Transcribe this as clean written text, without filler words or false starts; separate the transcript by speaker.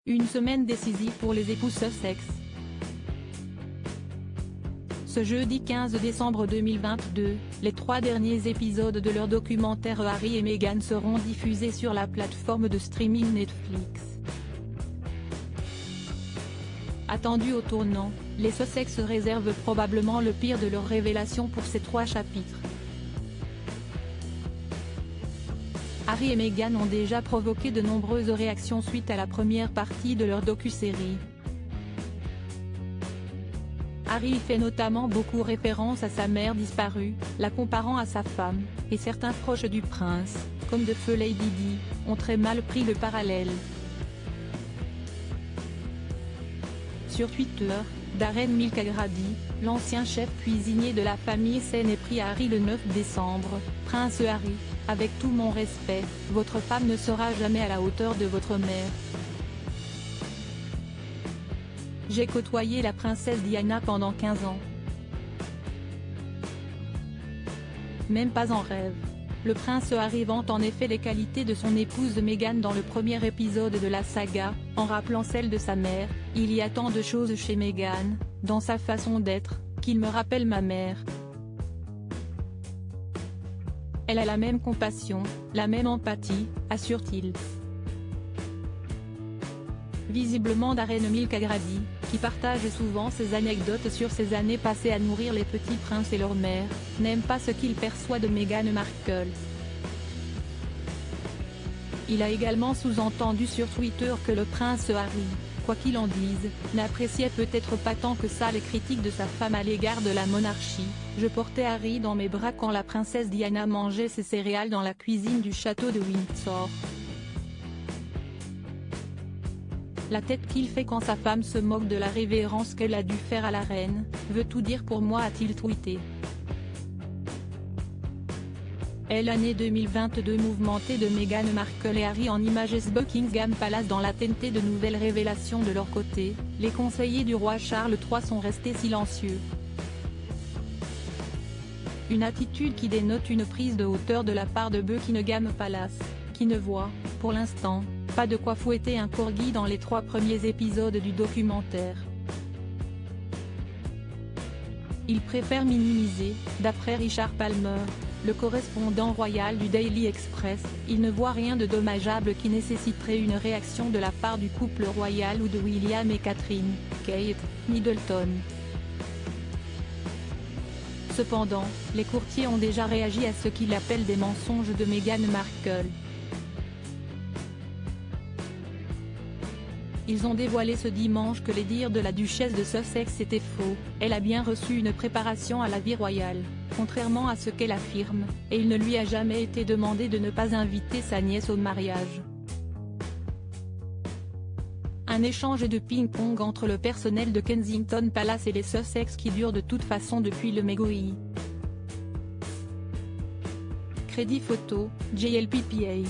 Speaker 1: Une semaine décisive pour les époux Sussex. Ce jeudi 15 décembre 2022, les 3 derniers épisodes de leur documentaire Harry et Meghan seront diffusés sur la plateforme de streaming Netflix. Attendus au tournant, les Sussex réservent probablement le pire de leurs révélations pour ces 3 chapitres. Harry et Meghan ont déjà provoqué de nombreuses réactions suite à la première partie de leur docu-série. Harry y fait notamment beaucoup référence à sa mère disparue, la comparant à sa femme, et certains proches du prince, comme de feu Lady Di, ont très mal pris le parallèle. Sur Twitter, Darren Mulcahy, l'ancien chef cuisinier de la famille s'en est pris à Harry le 9 décembre, « Prince Harry, avec tout mon respect, votre femme ne sera jamais à la hauteur de votre mère. J'ai côtoyé la princesse Diana pendant 15 ans. Même pas en rêve. » Le prince Harry vante en effet les qualités de son épouse Meghan dans le premier épisode de la saga, en rappelant celle de sa mère. « Il y a tant de choses chez Meghan, dans sa façon d'être, qu'il me rappelle ma mère. Elle a la même compassion, la même empathie, assure-t-il. » Visiblement Darren Mulcahy, qui partage souvent ses anecdotes sur ses années passées à nourrir les petits princes et leur mère, n'aime pas ce qu'il perçoit de Meghan Markle. Il a également sous-entendu sur Twitter que le prince Harry, quoi qu'il en dise, n'appréciait peut-être pas tant que ça les critiques de sa femme à l'égard de la monarchie. « Je portais Harry dans mes bras quand la princesse Diana mangeait ses céréales dans la cuisine du château de Windsor. La tête qu'il fait quand sa femme se moque de la révérence qu'elle a dû faire à la reine, veut tout dire pour moi », a-t-il tweeté. L'année 2022 mouvementée de Meghan Markle et Harry en images Buckingham Palace dans l'attente de nouvelles révélations de leur côté, les conseillers du roi Charles III sont restés silencieux. Une attitude qui dénote une prise de hauteur de la part de Buckingham Palace, qui ne voit, pour l'instant, pas de quoi fouetter un corgi dans les 3 premiers épisodes du documentaire. Il préfère minimiser, d'après Richard Palmer, le correspondant royal du Daily Express. Il ne voit rien de dommageable qui nécessiterait une réaction de la part du couple royal ou de William et Catherine, Kate Middleton. Cependant, les courtiers ont déjà réagi à ce qu'il appelle des mensonges de Meghan Markle. Ils ont dévoilé ce dimanche que les dires de la duchesse de Sussex étaient faux. Elle a bien reçu une préparation à la vie royale, contrairement à ce qu'elle affirme, et il ne lui a jamais été demandé de ne pas inviter sa nièce au mariage. Un échange de ping-pong entre le personnel de Kensington Palace et les Sussex qui dure de toute façon depuis le Megoi. Crédit photo, JLPPA.